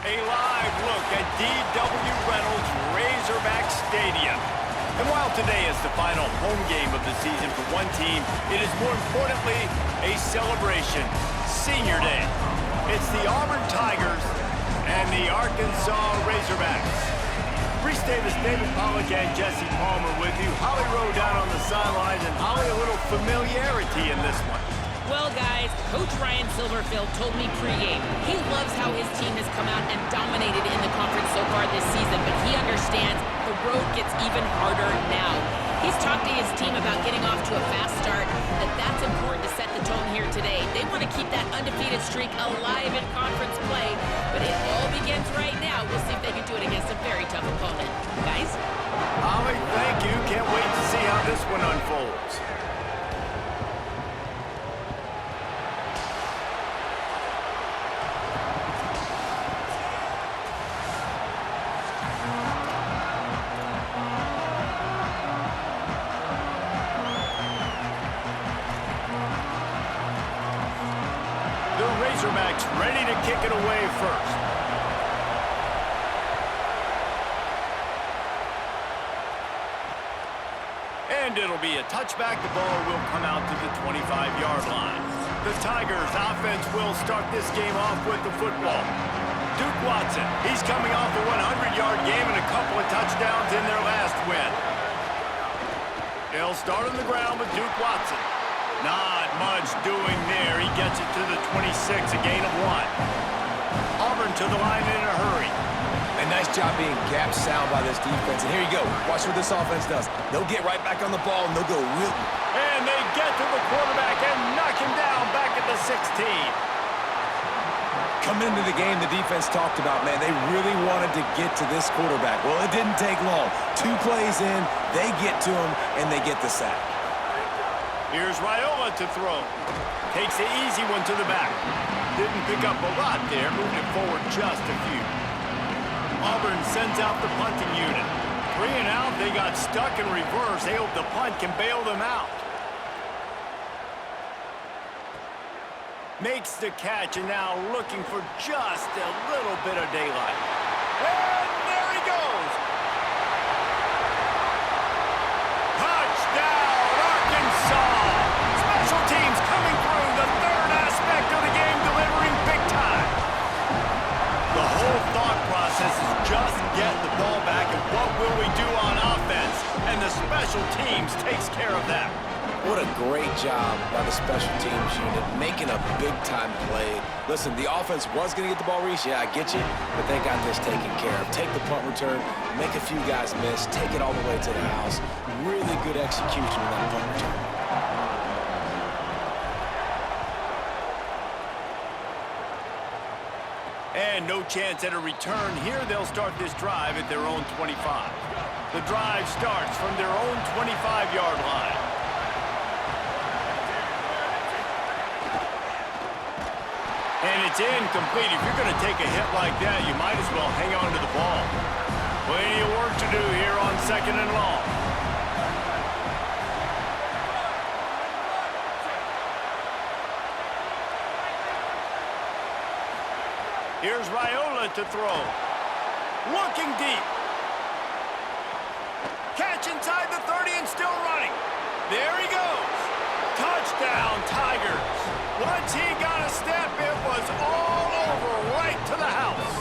A live look at D.W. Reynolds Razorback Stadium. And while today is the final home game of the season for one team, it is more importantly a celebration. Senior Day. It's the Auburn Tigers and the Arkansas Razorbacks. Reese Davis, David Pollock, and Jesse Palmer with you. Holly Rowe down on the sidelines, and Holly, a little familiarity in this one. Well, guys, Coach Ryan Silverfield told me pregame he loves how his team has come out and dominated in the conference so far this season, but he understands the road gets even harder now. He's talked to his team about getting off to a fast start, that's important to set the tone here today. They want to keep that undefeated streak alive in conference play, but it all begins right now. We'll see if they can do it against a very tough opponent. Guys? Holly, thank you. Can't wait to see how this one unfolds. Razorbacks ready to kick it away first. And it'll be a touchback. The ball will come out to the 25-yard line. The Tigers offense will start this game off with the football. Duke Watson, he's coming off a 100-yard game and a couple of touchdowns in their last win. They'll start on the ground with Duke Watson. Not much doing there. He gets it to the 26, a gain of 1. Auburn to the line in a hurry. A nice job being gap sound by this defense. And here you go. Watch what this offense does. They'll get right back on the ball, and they'll go real. And they get to the quarterback and knock him down back at the 16. Coming into the game, the defense talked about, man, they really wanted to get to this quarterback. Well, it didn't take long. 2 plays in, they get to him, and they get the sack. Here's Raiola to throw. Takes the easy one to the back. Didn't pick up a lot there. Moved it forward just a few. Auburn sends out the punting unit. 3 and out. They got stuck in reverse. They hope the punt can bail them out. Makes the catch and now looking for just a little bit of daylight. And there he goes. Special teams coming through, the third aspect of the game, delivering big time. The whole thought process is just get the ball back and what will we do on offense? And the special teams takes care of that. What a great job by the special teams unit, making a big-time play. Listen, the offense was going to get the ball reached. Yeah, I get you, but they got this taken care of. Take the punt return, make a few guys miss, take it all the way to the house. Really good execution on that punt return. And no chance at a return here. They'll start this drive at their own 25. The drive starts from their own 25-yard line. And it's incomplete. If you're going to take a hit like that, you might as well hang on to the ball. Plenty of work to do here on 2nd and long. Here's Raiola to throw. Looking deep. Catch inside the 30 and still running. There he goes. Touchdown, Tigers. Once he got a step, it was all over, right to the house.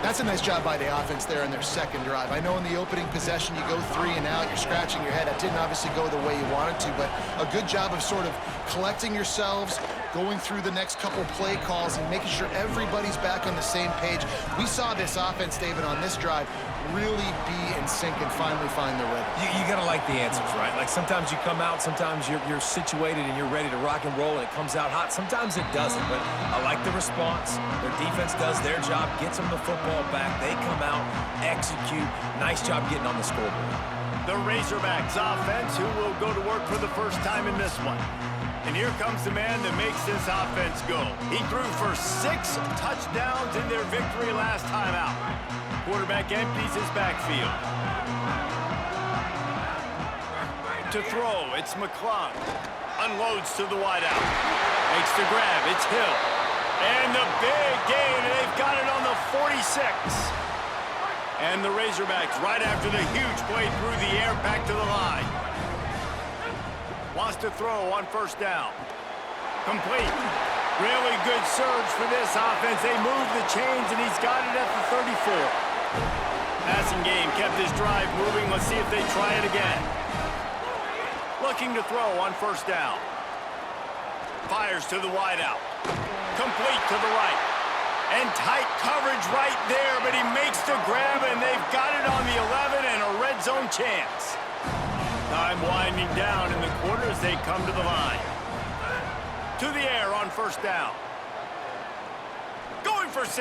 That's a nice job by the offense there in their second drive. I know in the opening possession you go 3 and out, you're scratching your head. That didn't obviously go the way you wanted to, but a good job of sort of collecting yourselves, going through the next couple play calls and making sure everybody's back on the same page. We saw this offense, David, on this drive really be in sync and finally find the rhythm. You got to like the answers, right? Like sometimes you come out, sometimes you're situated and you're ready to rock and roll and it comes out hot. Sometimes it doesn't, but I like the response. Their defense does their job, gets them the football back. They come out, execute. Nice job getting on the scoreboard. The Razorbacks offense, who will go to work for the first time in this one. And here comes the man that makes this offense go. He threw for 6 touchdowns in their victory last time out. Quarterback empties his backfield. To throw, it's McClung. Unloads to the wideout. Makes the grab, it's Hill. And a big gain, and they've got it on the 46. And the Razorbacks, right after the huge play through the air, back to the line. Wants to throw on first down. Complete. Really good surge for this offense. They move the chains, and he's got it at the 34. Passing game kept this drive moving. Let's see if they try it again. Looking to throw on first down. Fires to the wideout. Complete to the right. And tight coverage right there, but he makes the grab, and they've got it on the 11 and a red zone chance. Time winding down in the quarter as they come to the line. To the air on first down. Going for 6.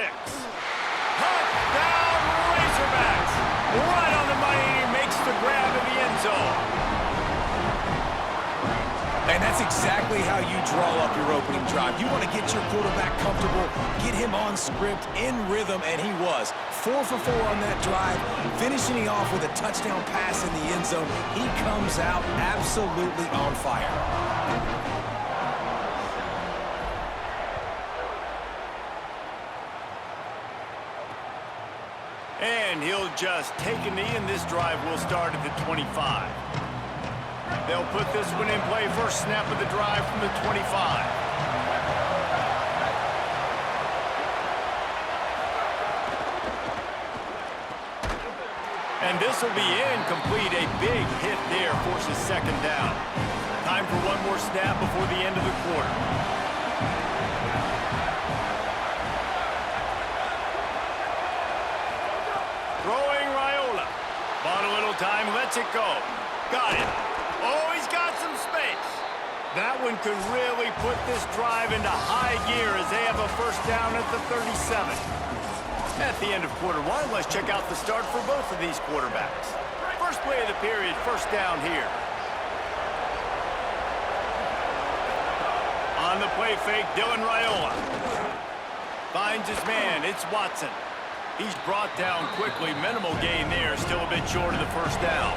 Touchdown, Razorbacks. Right on the money, and he makes the grab in the end zone. And that's exactly how you draw up your opening drive. You want to get your quarterback comfortable, get him on script, in rhythm, and he was. 4 for 4 on that drive, finishing off with a touchdown pass in the end zone. He comes out absolutely on fire. And he'll just take a knee, and this drive will start at the 25. They'll put this one in play. First snap of the drive from the 25. And this will be incomplete. A big hit there forces second down. Time for one more snap before the end of the quarter. Throwing Raiola. Bought a little time, lets it go. Got it. Oh, he's got some space. That one could really put this drive into high gear as they have a first down at the 37. At the end of quarter one, let's check out the start for both of these quarterbacks. First play of the period, first down here. On the play fake, Dylan Raiola. Finds his man, it's Watson. He's brought down quickly, minimal gain there, still a bit short of the first down.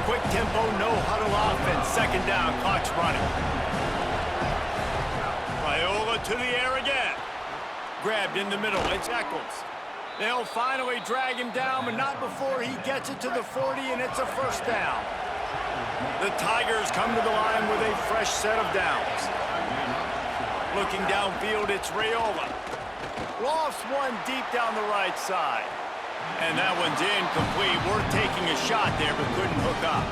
Quick tempo, no huddle offense. Second down, clock's running. Raiola to the air again. Grabbed in the middle, it's Eccles. They'll finally drag him down, but not before he gets it to the 40, and it's a first down. The Tigers come to the line with a fresh set of downs. Looking downfield, it's Raiola. Lofts one deep down the right side. And that one's incomplete. Worth taking a shot there, but couldn't hook up.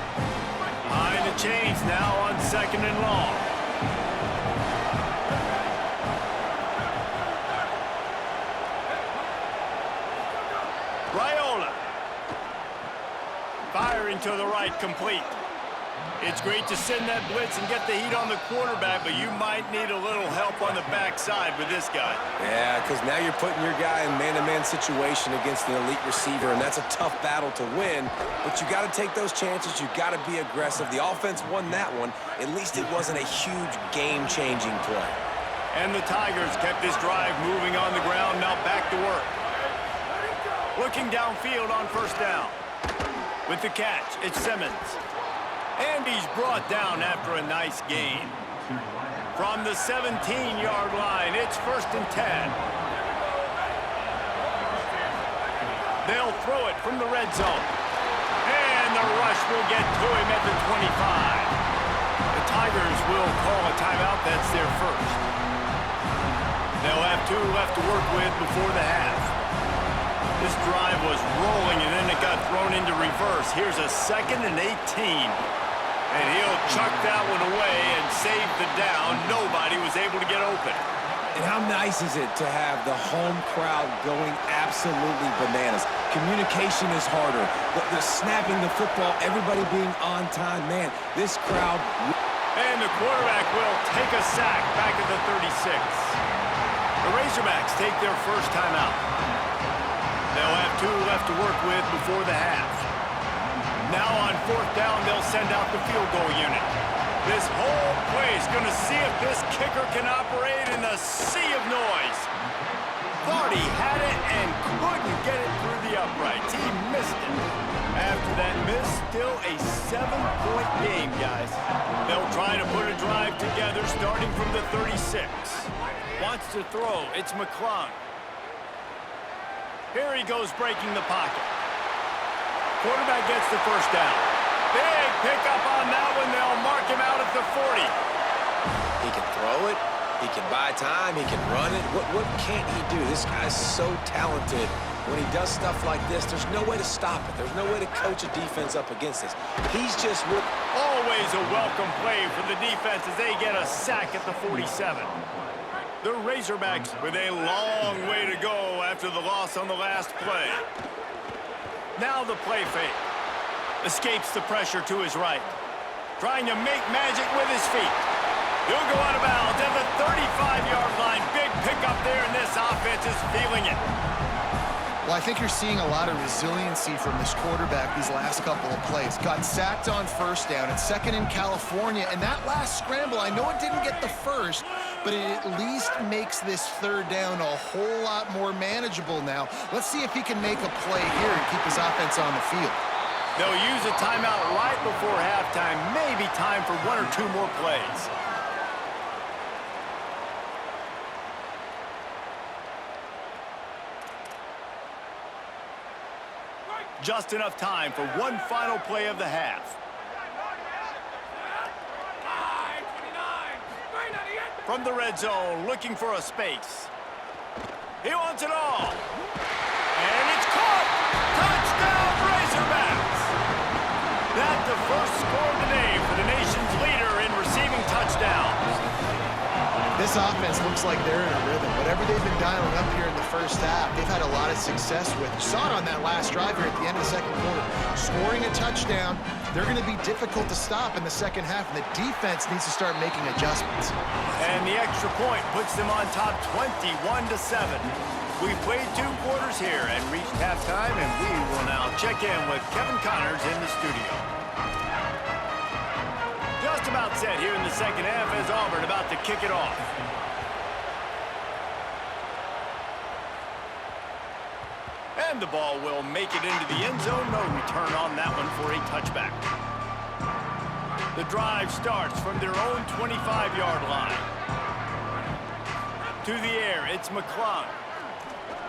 Behind the chains now on second and long. Raiola. Firing to the right, complete. It's great to send that blitz and get the heat on the quarterback, but you might need a little help on the backside with this guy. Yeah, because now you're putting your guy in man-to-man situation against an elite receiver, and that's a tough battle to win, but you got to take those chances. You got to be aggressive. The offense won that one. At least it wasn't a huge game-changing play. And the Tigers kept this drive moving on the ground. Now back to work. Looking downfield on first down. With the catch, it's Simmons. And he's brought down after a nice gain. From the 17-yard line, it's first and 10. They'll throw it from the red zone. And the rush will get to him at the 25. The Tigers will call a timeout. That's their first. They'll have 2 left to work with before the half. This drive was rolling, and then it got thrown into reverse. Here's a second and 18. And he'll chuck that one away and save the down. Nobody was able to get open. And how nice is it to have the home crowd going absolutely bananas? Communication is harder. The snapping the football, everybody being on time. Man, this crowd... And the quarterback will take a sack back at the 36. The Razorbacks take their first timeout. They'll have 2 left to work with before the half. Now on fourth down, they'll send out the field goal unit. This whole play is going to see if this kicker can operate in a sea of noise. Thought he had it and couldn't get it through the uprights. He missed it. After that miss, still a 7-point game, guys. They'll try to put a drive together starting from the 36. Wants to throw. It's McClung. Here he goes breaking the pocket. Quarterback gets the first down. Big pickup on that one. They'll mark him out at the 40. He can throw it. He can buy time. He can run it. What can't he do? This guy's so talented. When he does stuff like this, there's no way to stop it. There's no way to coach a defense up against this. He's just always a welcome play for the defense as they get a sack at the 47. The Razorbacks with a long way to go after the loss on the last play. Now the play fake. Escapes the pressure to his right. Trying to make magic with his feet. He'll go out of bounds at the 35-yard line. Big pickup there, and this offense is feeling it. Well, I think you're seeing a lot of resiliency from this quarterback these last couple of plays. Got sacked on first down. It's second in California. And that last scramble, I know it didn't get the first, but it at least makes this third down a whole lot more manageable now. Let's see if he can make a play here and keep his offense on the field. They'll use a timeout right before halftime. Maybe time for one or two more plays. Just enough time for one final play of the half. From the red zone, looking for a space. He wants it all. And it's caught! Touchdown, Razorbacks! That's the first score of the day for the nation's leader in receiving touchdowns. This offense looks like they're in a rhythm. Whatever they've been dialing up here in the first half, they've had a lot of success with. You saw it on that last drive here at the end of the second quarter. Scoring a touchdown, they're going to be difficult to stop in the second half, and the defense needs to start making adjustments. And the extra point puts them on top 21-7. We've played 2 quarters here and reached halftime, and we will now check in with Kevin Connors in the studio. Just about set here in the second half as Auburn about to kick it off. And the ball will make it into the end zone. No return on that one for a touchback. The drive starts from their own 25-yard line. To the air, it's McClung.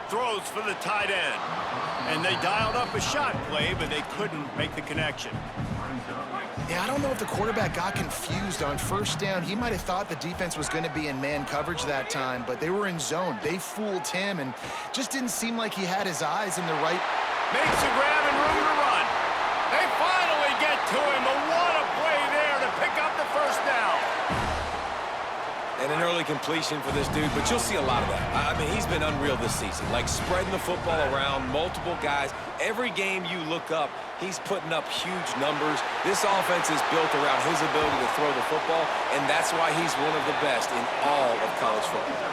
Throws for the tight end. And they dialed up a shot play, but they couldn't make the connection. Yeah, I don't know if the quarterback got confused on first down. He might have thought the defense was going to be in man coverage that time, but they were in zone. They fooled him, and just didn't seem like he had his eyes in the right. Makes a grab and room to run. They finally get to him, but what a play there to pick up the first down. And an early completion for this dude, but you'll see a lot of that. I mean, he's been unreal this season, like spreading the football around, multiple guys. Every game you look up, he's putting up huge numbers. This offense is built around his ability to throw the football, and that's why he's one of the best in all of college football.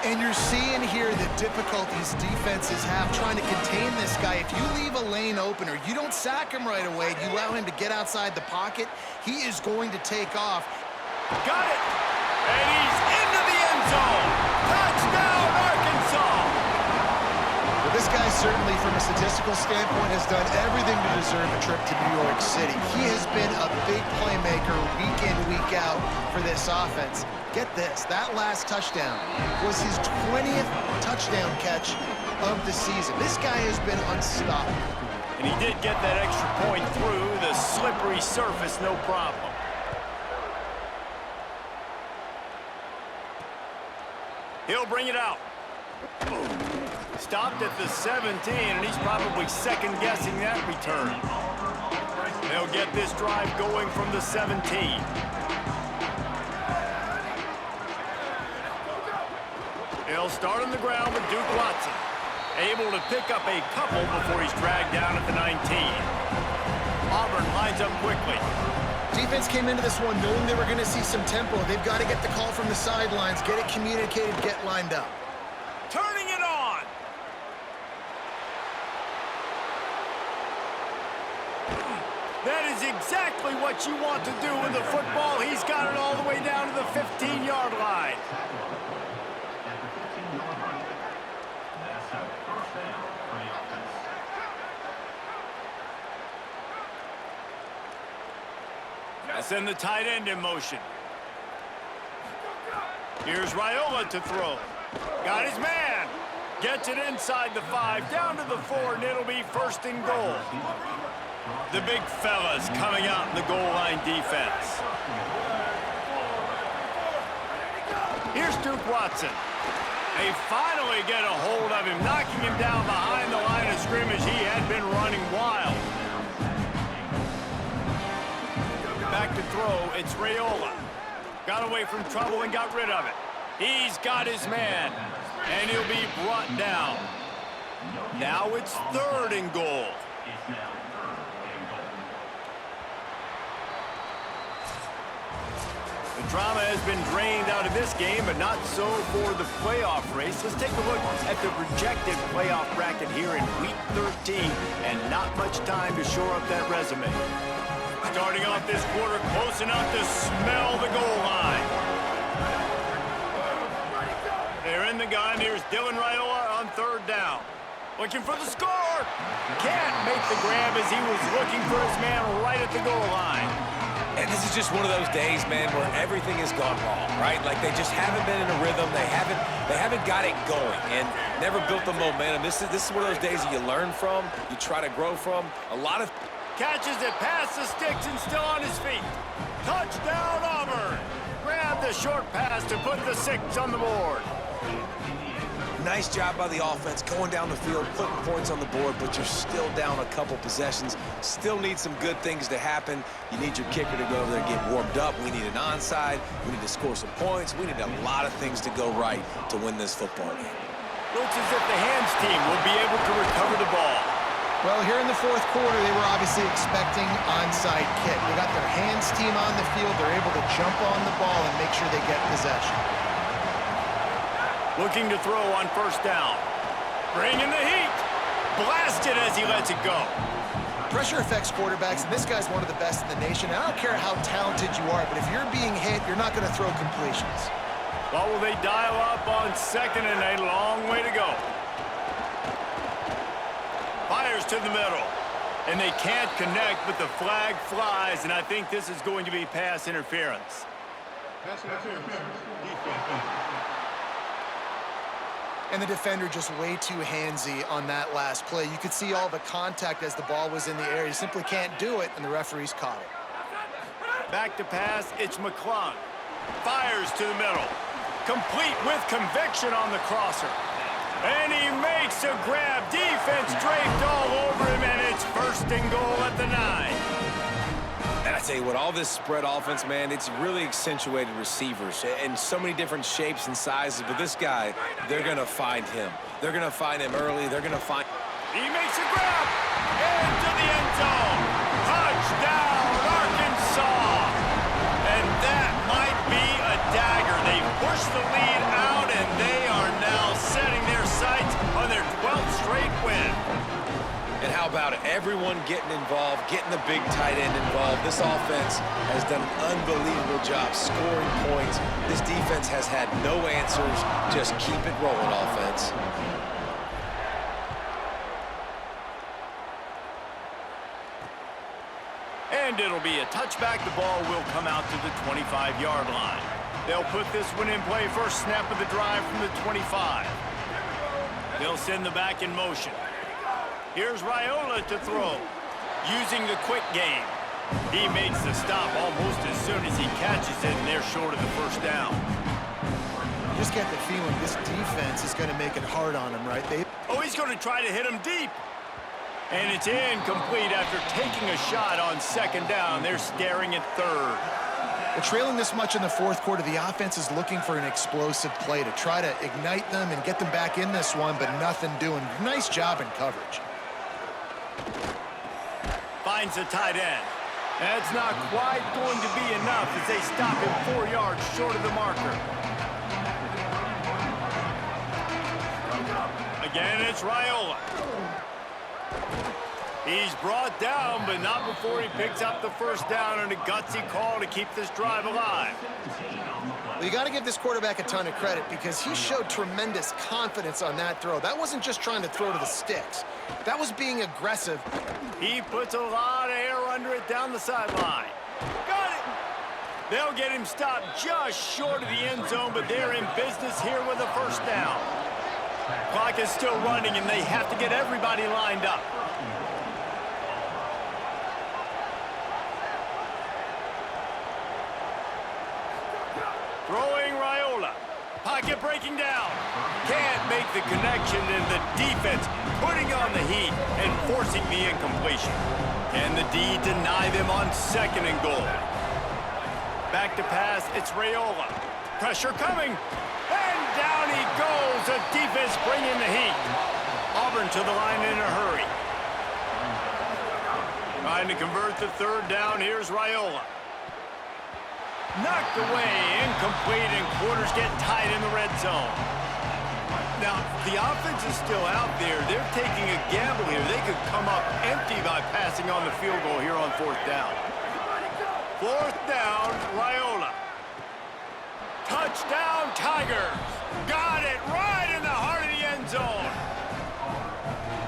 And you're seeing here the difficulties defenses have trying to contain this guy. If you leave a lane open or you don't sack him right away, you allow him to get outside the pocket, he is going to take off. Got it! And he's into the end zone. Touchdown, Arkansas! Well, this guy certainly, from a statistical standpoint, has done everything to deserve a trip to New York City. He has been a big playmaker week in, week out for this offense. Get this, that last touchdown was his 20th touchdown catch of the season. This guy has been unstoppable. And he did get that extra point through the slippery surface, no problem. He'll bring it out. Stopped at the 17, and he's probably second-guessing that return. They'll get this drive going from the 17. He'll start on the ground with Duke Watson. Able to pick up a couple before he's dragged down at the 19. Auburn lines up quickly. Defense came into this one knowing they were going to see some tempo. They've got to get the call from the sidelines, get it communicated, get lined up. Turning it on. That is exactly what you want to do with the football. He's got it all the way down to the 15-yard line. Send the tight end in motion. Here's Raiola to throw. Got his man. Gets it inside the 5, down to the 4, and it'll be first and goal. The big fellas coming out in the goal line defense. Here's Duke Watson. They finally get a hold of him, knocking him down behind the line of scrimmage. He had been running wild. Back to throw, it's Raiola. Got away from trouble and got rid of it. He's got his man, and he'll be brought down. Now it's third and goal. The drama has been drained out of this game, but not so for the playoff race. Let's take a look at the projected playoff bracket here in Week 13, and not much time to shore up that resume. Starting off this quarter close enough to smell the goal line. They're in the gun. Here's Dylan Raiola on third down. Looking for the score. Can't make the grab as he was looking for his man right at the goal line. And this is just one of those days, man, where everything has gone wrong, right? Like they just haven't been in a rhythm. They haven't got it going and never built the momentum. This is one of those days that you learn from, you try to grow from. A lot of catches it past the sticks and still on his feet. Touchdown, Auburn. Grab the short pass to put the 6 on the board. Nice job by the offense going down the field, putting points on the board, but you're still down a couple possessions. Still need some good things to happen. You need your kicker to go over there and get warmed up. We need an onside. We need to score some points. We need a lot of things to go right to win this football game. Looks as if the hands team will be able to recover the ball. Well, here in the fourth quarter, they were obviously expecting onside kick. They got their hands team on the field. They're able to jump on the ball and make sure they get possession. Looking to throw on first down. Bringing the heat. Blasted as he lets it go. Pressure affects quarterbacks, and this guy's one of the best in the nation. I don't care how talented you are, but if you're being hit, you're not going to throw completions. Well, will they dial up on second and a long way to go? Fires to the middle. And they can't connect, but the flag flies, and I think this is going to be pass interference. Pass interference. Defense. And the defender just way too handsy on that last play. You could see all the contact as the ball was in the air. He simply can't do it, and the referees caught it. Back to pass, it's McClung. Fires to the middle. Complete with conviction on the crosser. And he makes a grab. Defense draped all over him, and it's first and goal at the 9. And I tell you what, all this spread offense, man, it's really accentuated receivers in so many different shapes and sizes. But this guy, they're going to find him. They're going to find him early. They're going to find... He makes a grab. Into the end zone. Touchdown, Arkansas. And that might be a dagger. They've pushed the lead out, and they are now setting their sights on their 12th straight win. And how about it? Everyone getting involved, getting the big tight end involved. This offense has done an unbelievable job scoring points. This defense has had no answers. Just keep it rolling, offense. And it'll be a touchback. The ball will come out to the 25-yard line. They'll put this one in play. First snap of the drive from the 25. They'll send the back in motion. Here's Raiola to throw, using the quick game. He makes the stop almost as soon as he catches it, and they're short of the first down. You just get the feeling this defense is going to make it hard on him, right? Oh, he's going to try to hit him deep. And it's incomplete after taking a shot on second down. They're staring at third. Well, trailing this much in the fourth quarter, the offense is looking for an explosive play to try to ignite them and get them back in this one, but nothing doing. Nice job in coverage. Finds a tight end. That's not quite going to be enough as they stop him 4 yards short of the marker. Again, it's Raiola. He's brought down, but not before he picks up the first down and a gutsy call to keep this drive alive. Well, you got to give this quarterback a ton of credit because he showed tremendous confidence on that throw. That wasn't just trying to throw to the sticks. That was being aggressive. He puts a lot of air under it down the sideline. Got it! They'll get him stopped just short of the end zone, but they're in business here with a first down. Clock is still running, and they have to get everybody lined up. Throwing Raiola. Pocket breaking down. Can't make the connection, and the defense putting on the heat and forcing the incompletion. Can the D deny them on 2nd and goal? Back to pass, it's Raiola. Pressure coming, and down he goes. The defense bringing the heat. Auburn to the line in a hurry. Trying to convert the 3rd down, here's Raiola. Knocked away, incomplete, and quarters get tight in the red zone. Now, the offense is still out there. They're taking a gamble here. They could come up empty by passing on the field goal here on 4th down. 4th down, Raiola. Touchdown, Tigers. Got it right in the heart of the end zone.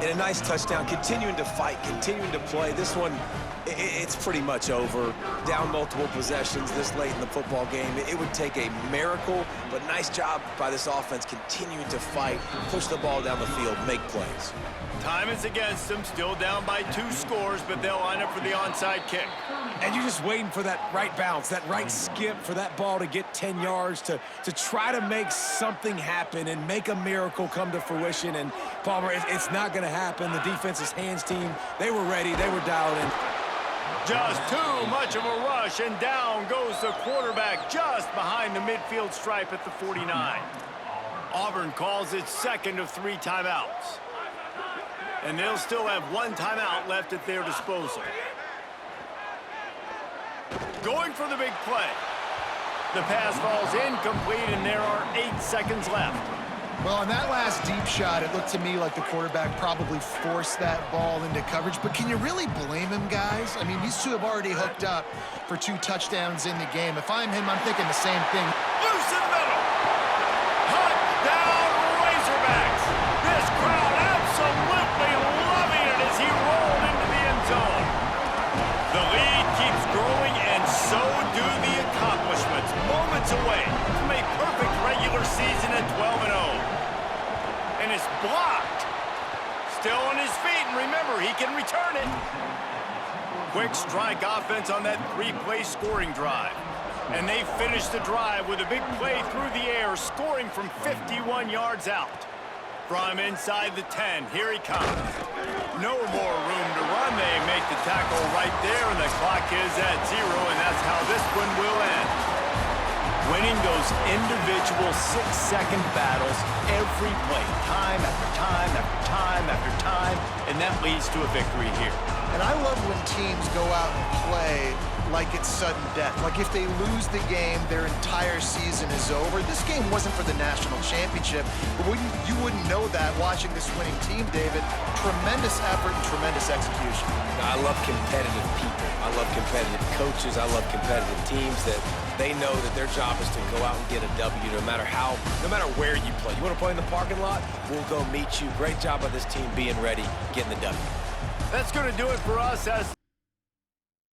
And a nice touchdown, continuing to fight, continuing to play. This one, it's pretty much over. Down multiple possessions this late in the football game. It would take a miracle, but nice job by this offense continuing to fight, push the ball down the field, make plays. Time is against them, still down by 2 scores, but they'll line up for the onside kick. And you're just waiting for that right bounce, that right skip for that ball to get 10 yards to try to make something happen and make a miracle come to fruition. And, Palmer, it's not going to happen. The defense's hands team, they were ready. They were dialed in. Just too much of a rush, and down goes the quarterback just behind the midfield stripe at the 49. Auburn calls it 2nd of 3 timeouts. And they'll still have 1 timeout left at their disposal. Going for the big play. The pass falls incomplete, and there are 8 seconds left. Well, on that last deep shot, it looked to me like the quarterback probably forced that ball into coverage. But can you really blame him, guys? I mean, these two have already hooked up for 2 touchdowns in the game. If I'm him, I'm thinking the same thing. Loose in the middle. Touchdown, Razorbacks. This crowd absolutely loving it as he rolled into the end zone. The lead keeps growing, and so do the accomplishments. Moments away from a perfect regular season at 12-0. And it's blocked. Still on his feet, and remember, he can return it. Quick strike offense on that 3-play scoring drive. And they finish the drive with a big play through the air, scoring from 51 yards out. From inside the 10, here he comes. No more room to run. They make the tackle right there, and the clock is at 0, and that's how this one will end. Winning those individual 6-second battles every play, time after time after time after time, and that leads to a victory here. And I love when teams go out and play like it's sudden death. Like if they lose the game, their entire season is over. This game wasn't for the national championship, but you wouldn't know that watching this winning team, David. Tremendous effort and tremendous execution. Now, I love competitive people. I love competitive coaches. I love competitive teams that they know that their job is to go out and get a W no matter where you play. You want to play in the parking lot? We'll go meet you. Great job by this team being ready, getting the W. That's going to do it for us as